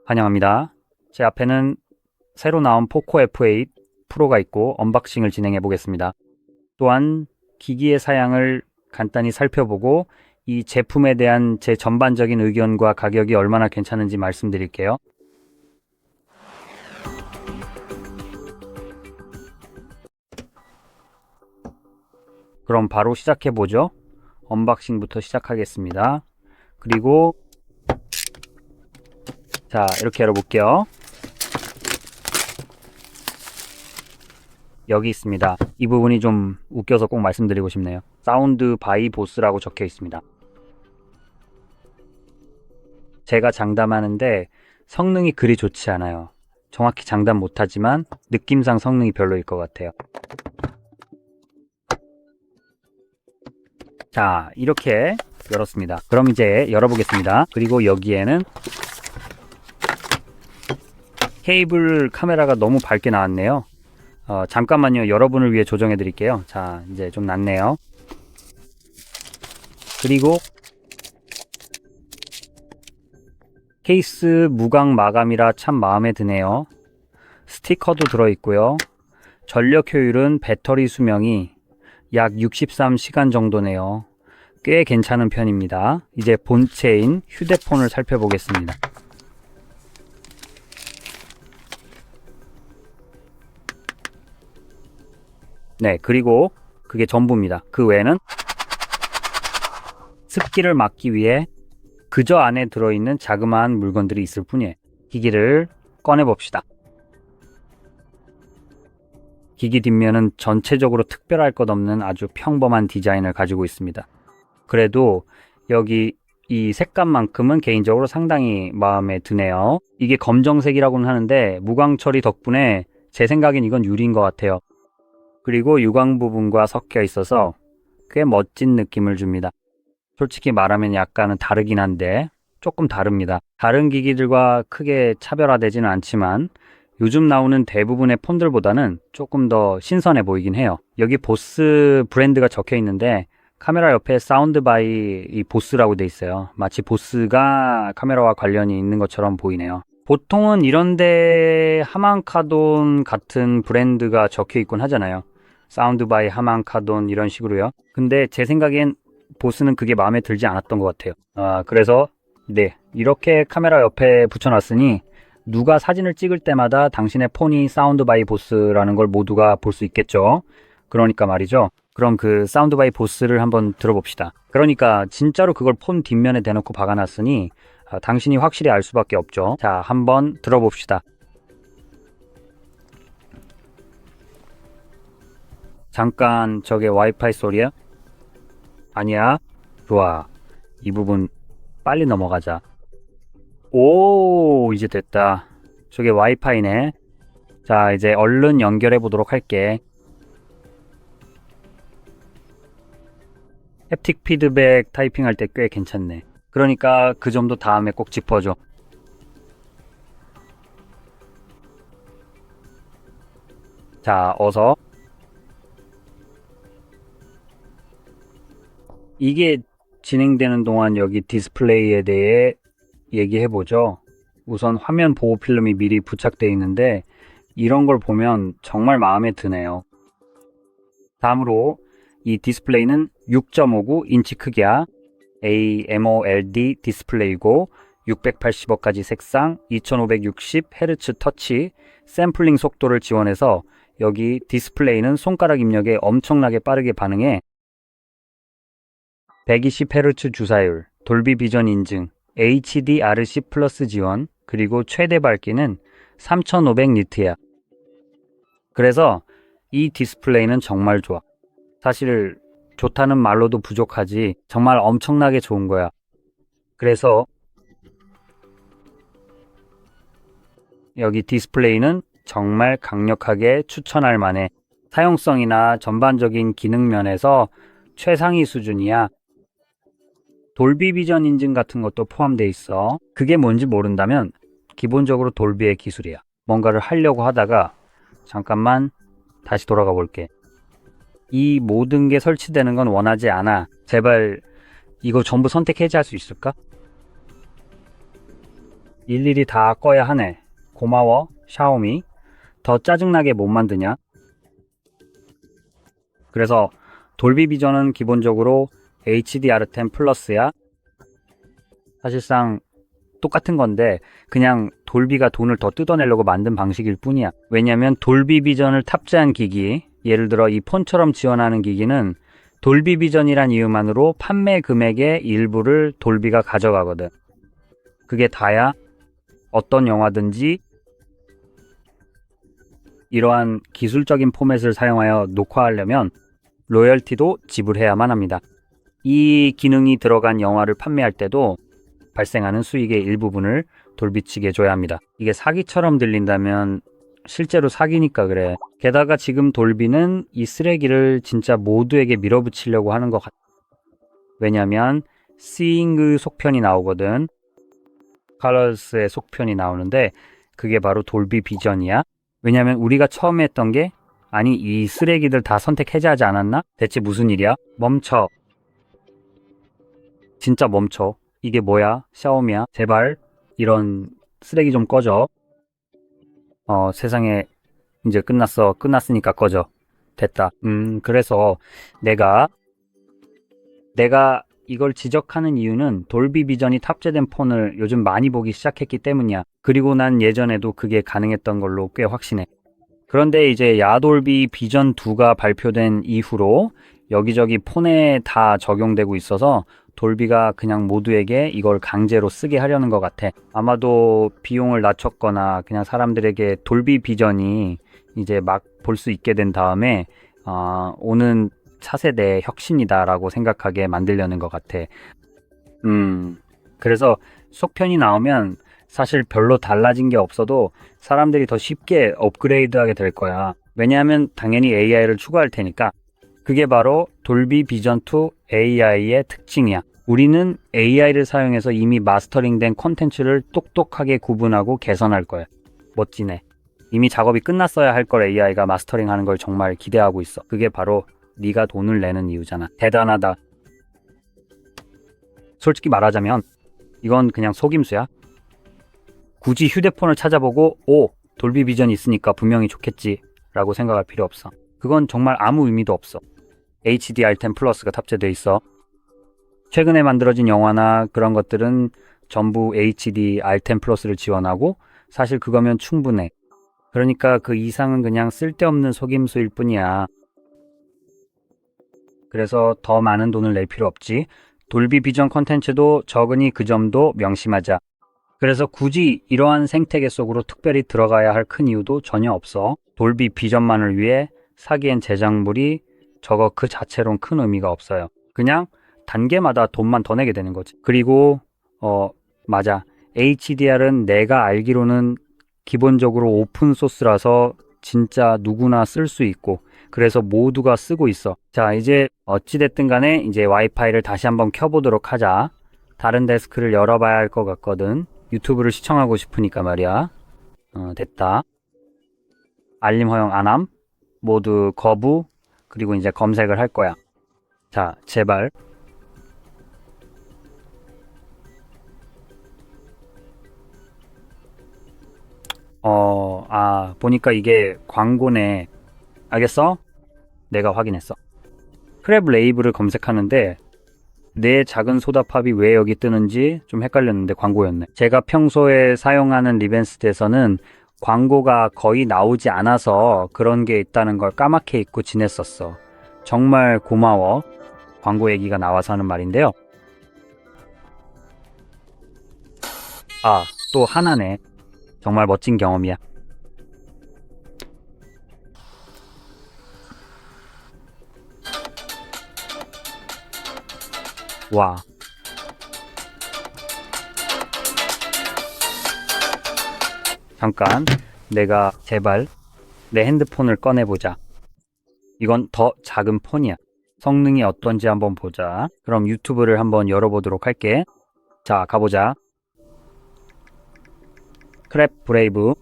환영합니다. 제 앞에는 새로 나온 포코 F8 프로가 있고 언박싱을 진행해 보겠습니다. 또한 기기의 사양을 간단히 살펴보고 이 제품에 대한 제 전반적인 의견과 가격이 얼마나 괜찮은지 말씀드릴게요. 그럼 바로 시작해 보죠. 언박싱부터 시작하겠습니다. 그리고 자, 이렇게 열어볼게요. 여기 있습니다. 이 부분이 좀 웃겨서 꼭 말씀드리고 싶네요. 사운드 바이 보스라고 적혀 있습니다. 제가 장담하는데 성능이 그리 좋지 않아요. 정확히 장담 못하지만 느낌상 성능이 별로일 것 같아요. 자, 이렇게 열었습니다. 그럼 이제 열어보겠습니다. 그리고 여기에는 케이블 카메라가 너무 밝게 나왔네요. 잠깐만요. 여러분을 위해 조정해 드릴게요. 자, 이제 좀 낫네요. 그리고 케이스 무광 마감이라 참 마음에 드네요. 스티커도 들어있고요. 전력 효율은 배터리 수명이 약 63시간 정도네요. 꽤 괜찮은 편입니다. 이제 본체인 휴대폰을 살펴보겠습니다. 네, 그리고 그게 전부입니다. 그 외에는 습기를 막기 위해 그저 안에 들어있는 자그마한 물건들이 있을 뿐이에요. 기기를 꺼내봅시다. 기기 뒷면은 전체적으로 특별할 것 없는 아주 평범한 디자인을 가지고 있습니다. 그래도 여기 이 색감만큼은 개인적으로 상당히 마음에 드네요. 이게 검정색이라고는 하는데 무광 처리 덕분에 제 생각엔 이건 유리인 것 같아요. 그리고 유광 부분과 섞여 있어서 꽤 멋진 느낌을 줍니다. 솔직히 말하면 약간은 다르긴 한데 조금 다릅니다. 다른 기기들과 크게 차별화되지는 않지만 요즘 나오는 대부분의 폰들보다는 조금 더 신선해 보이긴 해요. 여기 보스 브랜드가 적혀 있는데 카메라 옆에 사운드 바이 이 보스라고 돼 있어요. 마치 보스가 카메라와 관련이 있는 것처럼 보이네요. 보통은 이런데 하만카돈 같은 브랜드가 적혀 있곤 하잖아요. 사운드 바이 하만카돈 이런 식으로요. 근데 제 생각엔 보스는 그게 마음에 들지 않았던 것 같아요. 그래서 네, 이렇게 카메라 옆에 붙여놨으니 누가 사진을 찍을 때마다 당신의 폰이 사운드 바이 보스라는 걸 모두가 볼 수 있겠죠. 그러니까 말이죠. 그럼 그 사운드 바이 보스를 한번 들어봅시다. 그러니까 진짜로 그걸 폰 뒷면에 대놓고 박아놨으니 당신이 확실히 알 수밖에 없죠. 자, 한번 들어봅시다. 잠깐 저게 와이파이 소리야? 아니야? 좋아. 이 부분 빨리 넘어가자. 오, 이제 됐다. 저게 와이파이네. 자, 이제 얼른 연결해 보도록 할게. 햅틱 피드백 타이핑할 때 꽤 괜찮네. 그러니까 그 점도 다음에 꼭 짚어줘. 자, 어서. 이게 진행되는 동안 여기 디스플레이에 대해 얘기해보죠. 우선 화면 보호 필름이 미리 부착되어 있는데 이런 걸 보면 정말 마음에 드네요. 다음으로 이 디스플레이는 6.59인치 크기야. AMOLED 디스플레이고 680Hz 색상, 2560Hz 터치, 샘플링 속도를 지원해서 여기 디스플레이는 손가락 입력에 엄청나게 빠르게 반응해 120Hz 주사율, 돌비 비전 인증, HDRC 플러스 지원, 그리고 최대 밝기는 3500니트야. 그래서 이 디스플레이는 정말 좋아. 사실 좋다는 말로도 부족하지 정말 엄청나게 좋은 거야. 그래서 여기 디스플레이는 정말 강력하게 추천할 만해. 사용성이나 전반적인 기능 면에서 최상위 수준이야. 돌비 비전 인증 같은 것도 포함되어 있어. 그게 뭔지 모른다면 기본적으로 돌비의 기술이야. 뭔가를 하려고 하다가 잠깐만 다시 돌아가 볼게. 이 모든 게 설치되는 건 원하지 않아. 제발 이거 전부 선택 해제할 수 있을까? 일일이 다 꺼야 하네. 고마워, 샤오미. 더 짜증나게 못 만드냐? 그래서 돌비 비전은 기본적으로 HDR10 플러스야. 사실상 똑같은 건데 그냥 돌비가 돈을 더 뜯어내려고 만든 방식일 뿐이야. 왜냐면 돌비 비전을 탑재한 기기, 예를 들어 이 폰처럼 지원하는 기기는 돌비 비전이란 이유만으로 판매 금액의 일부를 돌비가 가져가거든. 그게 다야. 어떤 영화든지 이러한 기술적인 포맷을 사용하여 녹화하려면 로열티도 지불해야만 합니다. 이 기능이 들어간 영화를 판매할 때도 발생하는 수익의 일부분을 돌비 측에 줘야 합니다. 이게 사기처럼 들린다면 실제로 사기니까 그래. 게다가 지금 돌비는 이 쓰레기를 진짜 모두에게 밀어붙이려고 하는 것 같아. 왜냐면 Seeing 속편이 나오거든. Colors의 속편이 나오는데 그게 바로 돌비 비전이야. 왜냐면 우리가 처음에 했던 게 아니 이 쓰레기들 다 선택해제하지 않았나? 대체 무슨 일이야? 멈춰. 진짜 멈춰. 이게 뭐야? 샤오미야? 제발 이런 쓰레기 좀 꺼져. 세상에 이제 끝났어. 끝났으니까 꺼져. 됐다. 그래서 내가 이걸 지적하는 이유는 돌비 비전이 탑재된 폰을 요즘 많이 보기 시작했기 때문이야. 그리고 난 예전에도 그게 가능했던 걸로 꽤 확신해. 그런데 이제 야돌비 비전 2가 발표된 이후로 여기저기 폰에 다 적용되고 있어서 돌비가 그냥 모두에게 이걸 강제로 쓰게 하려는 것 같아. 아마도 비용을 낮췄거나 그냥 사람들에게 돌비 비전이 이제 막 볼 수 있게 된 다음에 오는 차세대 혁신이다라고 생각하게 만들려는 것 같아. 그래서 속편이 나오면 사실 별로 달라진 게 없어도 사람들이 더 쉽게 업그레이드하게 될 거야. 왜냐하면 당연히 AI를 추가할 테니까. 그게 바로 돌비 비전 2 AI의 특징이야. 우리는 AI를 사용해서 이미 마스터링된 콘텐츠를 똑똑하게 구분하고 개선할 거야. 멋지네. 이미 작업이 끝났어야 할 걸 AI가 마스터링하는 걸 정말 기대하고 있어. 그게 바로 네가 돈을 내는 이유잖아. 대단하다. 솔직히 말하자면 이건 그냥 속임수야. 굳이 휴대폰을 찾아보고 돌비 비전이 있으니까 분명히 좋겠지 라고 생각할 필요 없어. 그건 정말 아무 의미도 없어. HDR10 플러스가 탑재돼 있어. 최근에 만들어진 영화나 그런 것들은 전부 HDR10 플러스를 지원하고 사실 그거면 충분해. 그러니까 그 이상은 그냥 쓸데없는 속임수일 뿐이야. 그래서 더 많은 돈을 낼 필요 없지. 돌비 비전 콘텐츠도 적으니 그 점도 명심하자. 그래서 굳이 이러한 생태계 속으로 특별히 들어가야 할 큰 이유도 전혀 없어. 돌비 비전만을 위해 사기엔 제작물이 저거 그 자체로는 큰 의미가 없어요. 그냥 단계마다 돈만 더 내게 되는 거지. 그리고 맞아. HDR은 내가 알기로는 기본적으로 오픈 소스라서 진짜 누구나 쓸 수 있고 그래서 모두가 쓰고 있어. 자, 이제 어찌됐든 간에 이제 와이파이를 다시 한번 켜보도록 하자. 다른 데스크를 열어봐야 할 것 같거든. 유튜브를 시청하고 싶으니까 말이야. 됐다. 알림 허용 안함. 모두 거부. 그리고 이제 검색을 할 거야. 자, 제발. 보니까 이게 광고네. 알겠어? 내가 확인했어. 크랩 레이블을 검색하는데 내 작은 소다팝이 왜 여기 뜨는지 좀 헷갈렸는데 광고였네. 제가 평소에 사용하는 리벤스트에서는 광고가 거의 나오지 않아서 그런 게 있다는 걸 까맣게 잊고 지냈었어. 정말 고마워. 광고 얘기가 나와서 하는 말인데요. 또 하나네. 정말 멋진 경험이야. 와. 잠깐, 내가 제발 내 핸드폰을 꺼내보자. 이건 더 작은 폰이야. 성능이 어떤지 한번 보자. 그럼 유튜브를 한번 열어보도록 할게. 자, 가보자. 크랩 브레이브.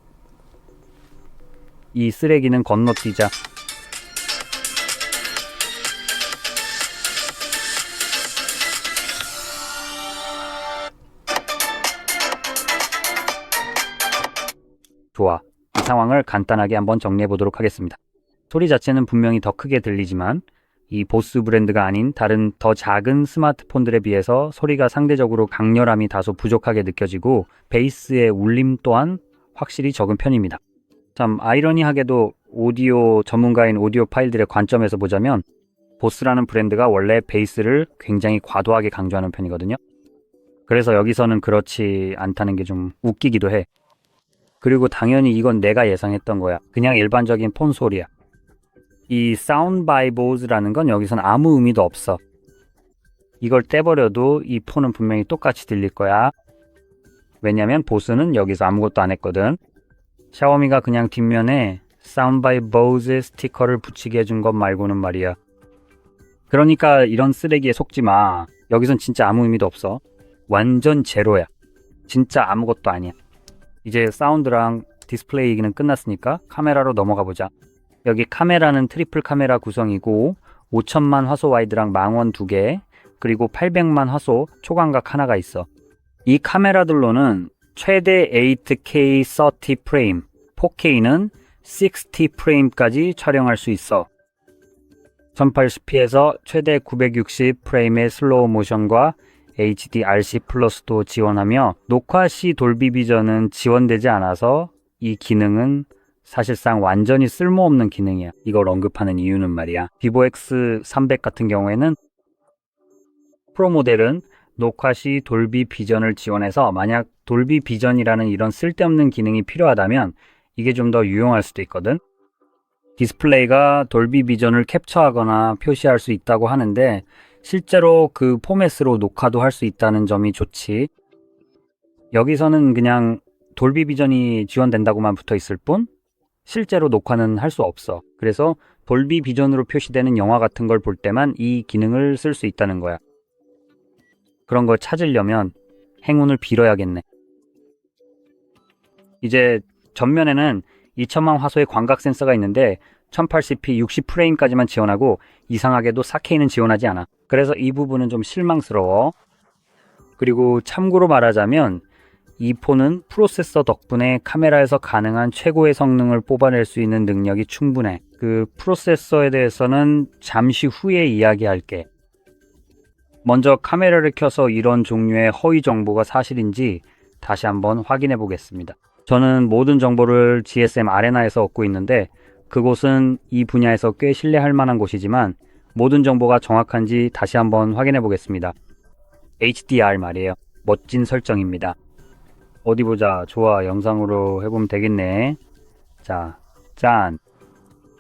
이 쓰레기는 건너뛰자. 좋아. 이 상황을 간단하게 한번 정리해 보도록 하겠습니다. 소리 자체는 분명히 더 크게 들리지만 이 보스 브랜드가 아닌 다른 더 작은 스마트폰들에 비해서 소리가 상대적으로 강렬함이 다소 부족하게 느껴지고 베이스의 울림 또한 확실히 적은 편입니다. 참 아이러니하게도 오디오 전문가인 오디오파일들의 관점에서 보자면 보스라는 브랜드가 원래 베이스를 굉장히 과도하게 강조하는 편이거든요. 그래서 여기서는 그렇지 않다는 게 좀 웃기기도 해. 그리고 당연히 이건 내가 예상했던 거야. 그냥 일반적인 폰 소리야. 이 Sound by Bose라는 건 여기선 아무 의미도 없어. 이걸 떼버려도 이 폰은 분명히 똑같이 들릴 거야. 왜냐면 보스는 여기서 아무것도 안 했거든. 샤오미가 그냥 뒷면에 Sound by Bose 스티커를 붙이게 해준 것 말고는 말이야. 그러니까 이런 쓰레기에 속지 마. 여기선 진짜 아무 의미도 없어. 완전 제로야. 진짜 아무것도 아니야. 이제 사운드랑 디스플레이 얘기는 끝났으니까 카메라로 넘어가 보자. 여기 카메라는 트리플 카메라 구성이고 5000만 화소 와이드랑 망원 2개 그리고 800만 화소 초광각 하나가 있어. 이 카메라들로는 최대 8K 30 프레임, 4K는 60 프레임까지 촬영할 수 있어. 1080p에서 최대 960 프레임의 슬로우 모션과 HDRC 플러스도 지원하며 녹화 시 돌비 비전은 지원되지 않아서 이 기능은 사실상 완전히 쓸모없는 기능이야. 이걸 언급하는 이유는 말이야. 비보 X300 같은 경우에는 프로 모델은 녹화 시 돌비 비전을 지원해서 만약 돌비 비전이라는 이런 쓸데없는 기능이 필요하다면 이게 좀 더 유용할 수도 있거든. 디스플레이가 돌비 비전을 캡처하거나 표시할 수 있다고 하는데 실제로 그 포맷으로 녹화도 할 수 있다는 점이 좋지. 여기서는 그냥 돌비 비전이 지원된다고만 붙어 있을 뿐 실제로 녹화는 할 수 없어. 그래서 돌비 비전으로 표시되는 영화 같은 걸 볼 때만 이 기능을 쓸 수 있다는 거야. 그런 걸 찾으려면 행운을 빌어야겠네. 이제 전면에는 2000만 화소의 광각 센서가 있는데 1080p 60프레임까지만 지원하고 이상하게도 4K는 지원하지 않아. 그래서 이 부분은 좀 실망스러워. 그리고 참고로 말하자면 이 폰은 프로세서 덕분에 카메라에서 가능한 최고의 성능을 뽑아낼 수 있는 능력이 충분해. 그 프로세서에 대해서는 잠시 후에 이야기할게. 먼저 카메라를 켜서 이런 종류의 허위 정보가 사실인지 다시 한번 확인해 보겠습니다. 저는 모든 정보를 GSM 아레나에서 얻고 있는데 그곳은 이 분야에서 꽤 신뢰할 만한 곳이지만 모든 정보가 정확한지 다시 한번 확인해 보겠습니다. HDR 말이에요. 멋진 설정입니다. 어디 보자. 좋아. 영상으로 해보면 되겠네. 자, 짠.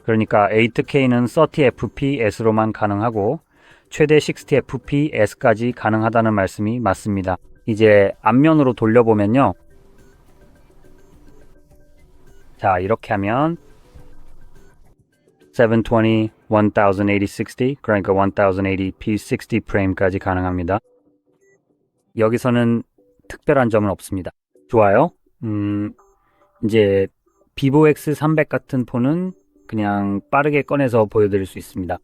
그러니까 8K는 30fps로만 가능하고 최대 60fps까지 가능하다는 말씀이 맞습니다. 이제 앞면으로 돌려보면요. 자, 이렇게 하면 720, 1080, 60 그러니까 1080p 60 프레임까지 가능합니다. 여기서는 특별한 점은 없습니다. 좋아요. 이제 비보 X300 같은 폰은 그냥 빠르게 꺼내서 보여드릴 수 있습니다.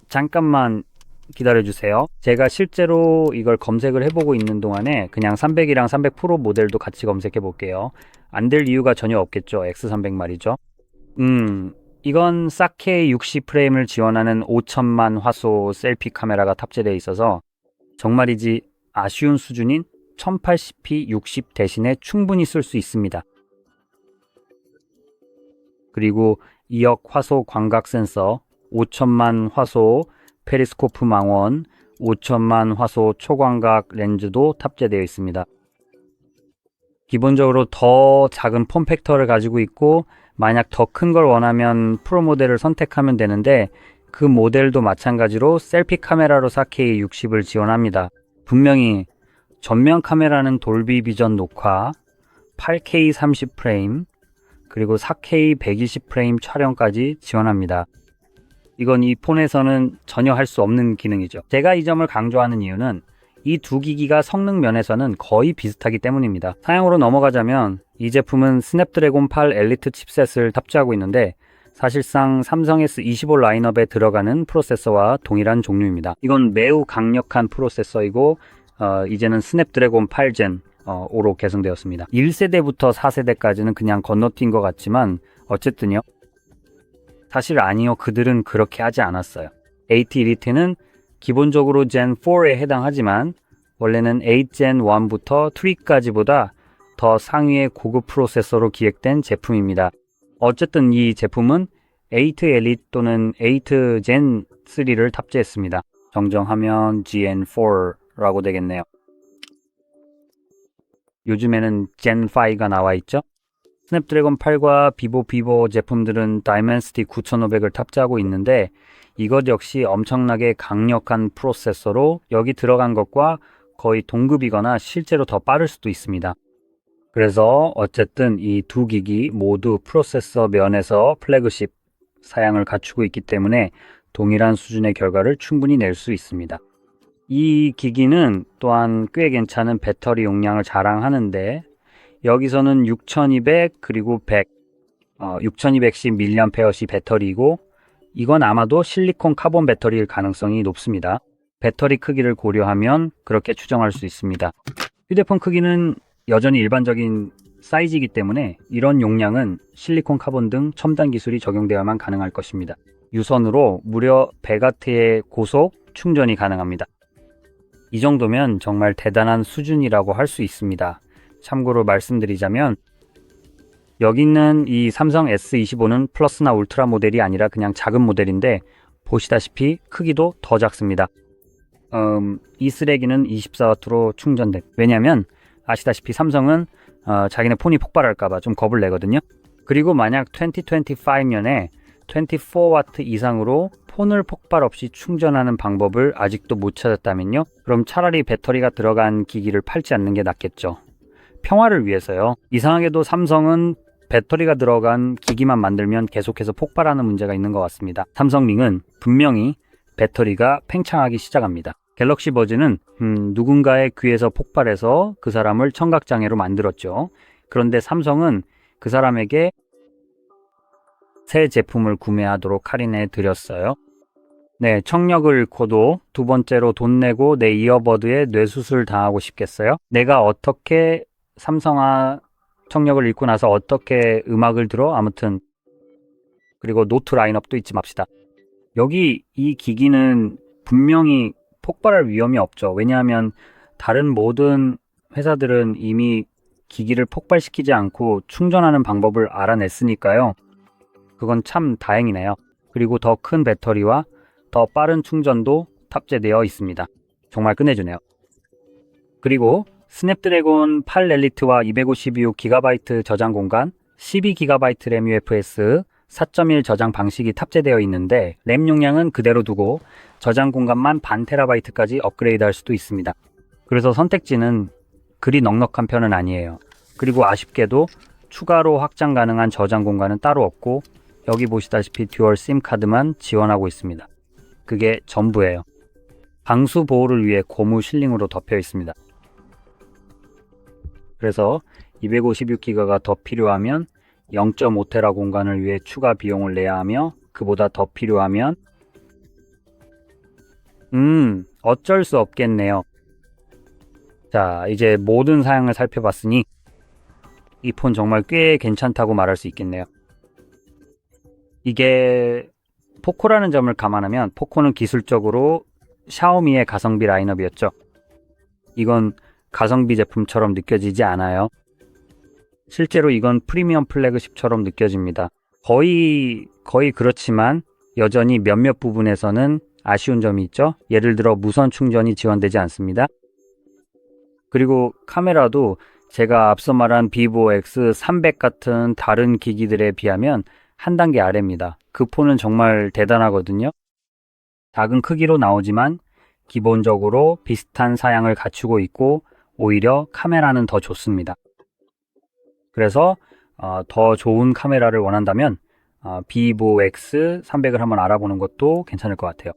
잠깐만 기다려주세요. 제가 실제로 이걸 검색을 해보고 있는 동안에 그냥 300이랑 300 프로 모델도 같이 검색해 볼게요. 안 될 이유가 전혀 없겠죠. X300 말이죠. 이건 4K 60 프레임을 지원하는 5000만 화소 셀피 카메라가 탑재되어 있어서 정말이지 아쉬운 수준인 1080p 60 대신에 충분히 쓸 수 있습니다. 그리고 2억 화소 광각 센서, 5000만 화소 페리스코프 망원, 5000만 화소 초광각 렌즈도 탑재되어 있습니다. 기본적으로 더 작은 폼팩터를 가지고 있고 만약 더 큰 걸 원하면 프로 모델을 선택하면 되는데 그 모델도 마찬가지로 셀피 카메라로 4K 60을 지원합니다. 분명히 전면 카메라는 돌비 비전 녹화, 8K 30 프레임, 그리고 4K 120 프레임 촬영까지 지원합니다. 이건 이 폰에서는 전혀 할 수 없는 기능이죠. 제가 이 점을 강조하는 이유는 이 두 기기가 성능 면에서는 거의 비슷하기 때문입니다. 사양으로 넘어가자면 이 제품은 스냅드래곤 8 엘리트 칩셋을 탑재하고 있는데 사실상 삼성 S25 라인업에 들어가는 프로세서와 동일한 종류입니다. 이건 매우 강력한 프로세서이고 이제는 스냅드래곤 8젠 5로 계승되었습니다. 1세대부터 4세대까지는 그냥 건너뛴 것 같지만 어쨌든요. 사실 아니요. 그들은 그렇게 하지 않았어요. AT 엘리트는 기본적으로 Gen 4에 해당하지만 원래는 8 Gen 1부터 3까지보다 더 상위의 고급 프로세서로 기획된 제품입니다. 어쨌든 이 제품은 8 엘리트 또는 8 Gen 3를 탑재했습니다. 정정하면 Gen4라고 되겠네요. 요즘에는 Gen5가 나와 있죠. 스냅드래곤 8과 비보 제품들은 다이멘시티 9500을 탑재하고 있는데 이것 역시 엄청나게 강력한 프로세서로 여기 들어간 것과 거의 동급이거나 실제로 더 빠를 수도 있습니다. 그래서 어쨌든 이 두 기기 모두 프로세서 면에서 플래그십 사양을 갖추고 있기 때문에 동일한 수준의 결과를 충분히 낼 수 있습니다. 이 기기는 또한 꽤 괜찮은 배터리 용량을 자랑하는데 여기서는 6200 그리고 100 6210 mAh 배터리이고 이건 아마도 실리콘 카본 배터리일 가능성이 높습니다. 배터리 크기를 고려하면 그렇게 추정할 수 있습니다. 휴대폰 크기는 여전히 일반적인 사이즈이기 때문에 이런 용량은 실리콘 카본 등 첨단 기술이 적용되어야만 가능할 것입니다. 유선으로 무려 100W의 고속 충전이 가능합니다. 이 정도면 정말 대단한 수준이라고 할 수 있습니다. 참고로 말씀드리자면 여기 있는 이 삼성 S25는 플러스나 울트라 모델이 아니라 그냥 작은 모델인데 보시다시피 크기도 더 작습니다. 이 쓰레기는 24W로 충전돼. 왜냐면 아시다시피 삼성은 자기네 폰이 폭발할까봐 좀 겁을 내거든요. 그리고 만약 2025년에 24W 이상으로 폰을 폭발 없이 충전하는 방법을 아직도 못 찾았다면요. 그럼 차라리 배터리가 들어간 기기를 팔지 않는 게 낫겠죠. 평화를 위해서요. 이상하게도 삼성은 배터리가 들어간 기기만 만들면 계속해서 폭발하는 문제가 있는 것 같습니다. 삼성링은 분명히 배터리가 팽창하기 시작합니다. 갤럭시 버즈는 누군가의 귀에서 폭발해서 그 사람을 청각장애로 만들었죠. 그런데 삼성은 그 사람에게 새 제품을 구매하도록 할인해 드렸어요. 네, 청력을 잃고도 두 번째로 돈 내고 내 이어버드에 뇌수술 당하고 싶겠어요? 내가 어떻게 삼성아 청력을 잃고 나서 어떻게 음악을 들어? 아무튼 그리고 노트 라인업도 잊지 맙시다. 여기 이 기기는 분명히 폭발할 위험이 없죠. 왜냐하면 다른 모든 회사들은 이미 기기를 폭발시키지 않고 충전하는 방법을 알아냈으니까요. 그건 참 다행이네요. 그리고 더 큰 배터리와 더 빠른 충전도 탑재되어 있습니다. 정말 끝내주네요. 그리고 스냅드래곤 8 엘리트와 256GB 저장 공간, 12GB 램 UFS, 4.1 저장 방식이 탑재되어 있는데 램 용량은 그대로 두고 저장 공간만 반 테라바이트까지 업그레이드 할 수도 있습니다. 그래서 선택지는 그리 넉넉한 편은 아니에요. 그리고 아쉽게도 추가로 확장 가능한 저장 공간은 따로 없고 여기 보시다시피 듀얼 심 카드만 지원하고 있습니다. 그게 전부예요. 방수 보호를 위해 고무 실링으로 덮여 있습니다. 그래서 256기가가 더 필요하면 0.5테라 공간을 위해 추가 비용을 내야 하며 그보다 더 필요하면 어쩔 수 없겠네요. 자, 이제 모든 사양을 살펴봤으니 이 폰 정말 꽤 괜찮다고 말할 수 있겠네요. 이게 포코라는 점을 감안하면 포코는 기술적으로 샤오미의 가성비 라인업이었죠. 이건 가성비 제품처럼 느껴지지 않아요. 실제로 이건 프리미엄 플래그십처럼 느껴집니다. 거의 그렇지만 여전히 몇몇 부분에서는 아쉬운 점이 있죠. 예를 들어 무선 충전이 지원되지 않습니다. 그리고 카메라도 제가 앞서 말한 비보 X300 같은 다른 기기들에 비하면 한 단계 아래입니다. 그 폰은 정말 대단하거든요. 작은 크기로 나오지만 기본적으로 비슷한 사양을 갖추고 있고 오히려 카메라는 더 좋습니다. 그래서 더 좋은 카메라를 원한다면 비보 X300을 한번 알아보는 것도 괜찮을 것 같아요.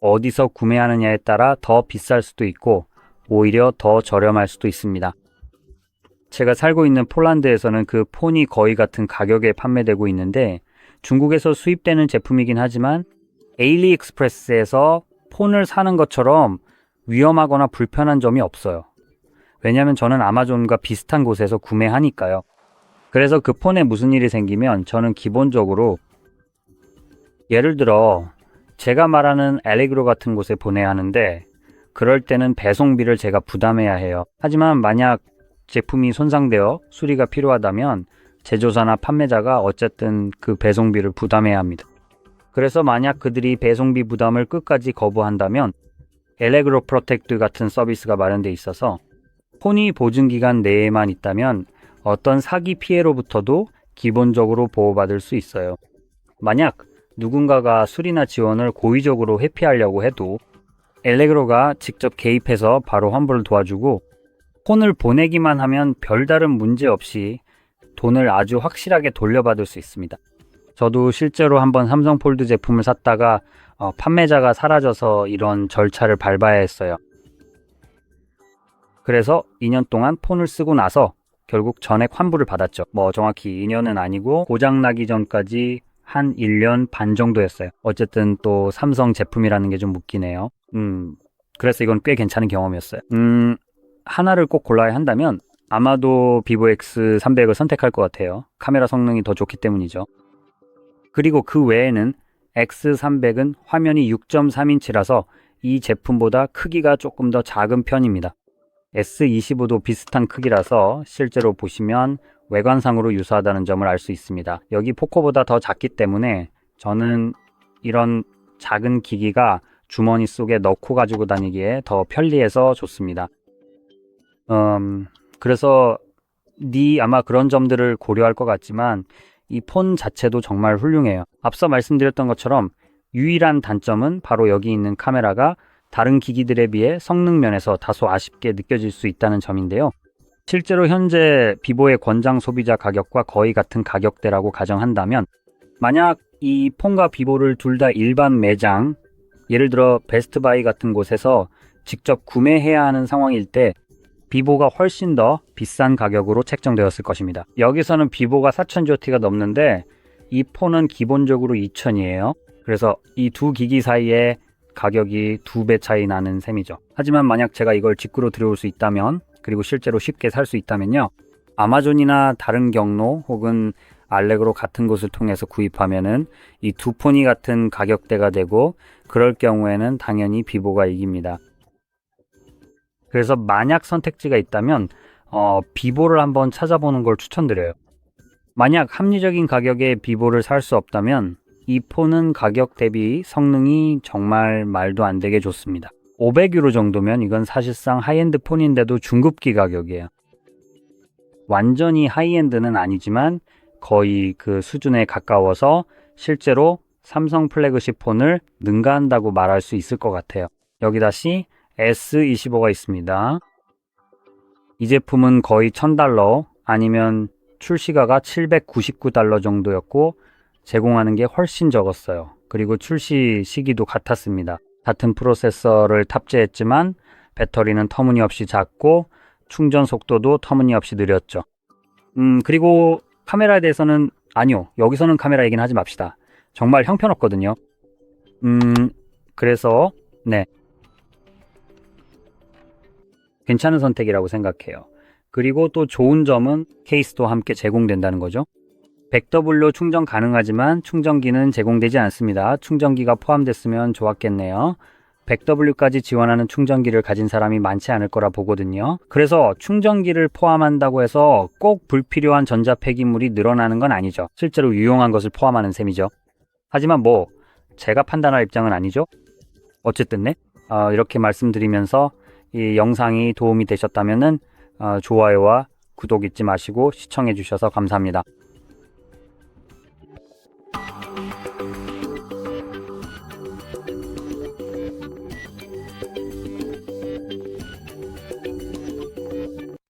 어디서 구매하느냐에 따라 더 비쌀 수도 있고 오히려 더 저렴할 수도 있습니다. 제가 살고 있는 폴란드에서는 그 폰이 거의 같은 가격에 판매되고 있는데 중국에서 수입되는 제품이긴 하지만 에일리익스프레스에서 폰을 사는 것처럼 위험하거나 불편한 점이 없어요. 왜냐하면 저는 아마존과 비슷한 곳에서 구매하니까요. 그래서 그 폰에 무슨 일이 생기면 저는 기본적으로 예를 들어 제가 말하는 알레그로 같은 곳에 보내야 하는데 그럴 때는 배송비를 제가 부담해야 해요. 하지만 만약 제품이 손상되어 수리가 필요하다면 제조사나 판매자가 어쨌든 그 배송비를 부담해야 합니다. 그래서 만약 그들이 배송비 부담을 끝까지 거부한다면 알레그로 프로텍트 같은 서비스가 마련돼 있어서 폰이 보증기간 내에만 있다면 어떤 사기 피해로부터도 기본적으로 보호받을 수 있어요. 만약 누군가가 수리나 지원을 고의적으로 회피하려고 해도 알레그로가 직접 개입해서 바로 환불을 도와주고 폰을 보내기만 하면 별다른 문제 없이 돈을 아주 확실하게 돌려받을 수 있습니다. 저도 실제로 한번 삼성 폴드 제품을 샀다가 판매자가 사라져서 이런 절차를 밟아야 했어요. 그래서 2년 동안 폰을 쓰고 나서 결국 전액 환불을 받았죠. 정확히 2년은 아니고 고장나기 전까지 한 1년 반 정도였어요. 어쨌든 또 삼성 제품이라는 게 좀 웃기네요. 그래서 이건 꽤 괜찮은 경험이었어요. 하나를 꼭 골라야 한다면 아마도 비보 X300을 선택할 것 같아요. 카메라 성능이 더 좋기 때문이죠. 그리고 그 외에는 X300은 화면이 6.3인치라서 이 제품보다 크기가 조금 더 작은 편입니다. S25도 비슷한 크기라서 실제로 보시면 외관상으로 유사하다는 점을 알 수 있습니다. 여기 포코보다 더 작기 때문에 저는 이런 작은 기기가 주머니 속에 넣고 가지고 다니기에 더 편리해서 좋습니다. 그래서 아마 그런 점들을 고려할 것 같지만 이 폰 자체도 정말 훌륭해요. 앞서 말씀드렸던 것처럼 유일한 단점은 바로 여기 있는 카메라가 다른 기기들에 비해 성능 면에서 다소 아쉽게 느껴질 수 있다는 점인데요. 실제로 현재 비보의 권장 소비자 가격과 거의 같은 가격대라고 가정한다면 만약 이 폰과 비보를 둘 다 일반 매장, 예를 들어 베스트바이 같은 곳에서 직접 구매해야 하는 상황일 때 비보가 훨씬 더 비싼 가격으로 책정되었을 것입니다. 여기서는 비보가 4000GT가 넘는데 이 폰은 기본적으로 2000이에요. 그래서 이 두 기기 사이에 가격이 2배 차이 나는 셈이죠. 하지만 만약 제가 이걸 직구로 들여올 수 있다면, 그리고 실제로 쉽게 살 수 있다면요, 아마존이나 다른 경로 혹은 알레그로 같은 곳을 통해서 구입하면은 이 두 폰이 같은 가격대가 되고, 그럴 경우에는 당연히 비보가 이깁니다. 그래서 만약 선택지가 있다면 비보를 한번 찾아보는 걸 추천드려요. 만약 합리적인 가격에 비보를 살 수 없다면 이 폰은 가격 대비 성능이 정말 말도 안 되게 좋습니다. 500유로 정도면 이건 사실상 하이엔드 폰인데도 중급기 가격이에요. 완전히 하이엔드는 아니지만 거의 그 수준에 가까워서 실제로 삼성 플래그십 폰을 능가한다고 말할 수 있을 것 같아요. 여기 다시 S25가 있습니다. 이 제품은 거의 $1000 아니면 출시가가 $799 정도였고 제공하는 게 훨씬 적었어요. 그리고 출시 시기도 같았습니다. 같은 프로세서를 탑재했지만 배터리는 터무니없이 작고 충전 속도도 터무니없이 느렸죠. 그리고 카메라에 대해서는 아니요. 여기서는 카메라 얘기는 하지 맙시다. 정말 형편없거든요. 그래서 네. 괜찮은 선택이라고 생각해요. 그리고 또 좋은 점은 케이스도 함께 제공된다는 거죠. 100W 충전 가능하지만 충전기는 제공되지 않습니다. 충전기가 포함됐으면 좋았겠네요. 100W까지 지원하는 충전기를 가진 사람이 많지 않을 거라 보거든요. 그래서 충전기를 포함한다고 해서 꼭 불필요한 전자폐기물이 늘어나는 건 아니죠. 실제로 유용한 것을 포함하는 셈이죠. 하지만 제가 판단할 입장은 아니죠. 어쨌든 이렇게 말씀드리면서 이 영상이 도움이 되셨다면 좋아요와 구독 잊지 마시고 시청해 주셔서 감사합니다.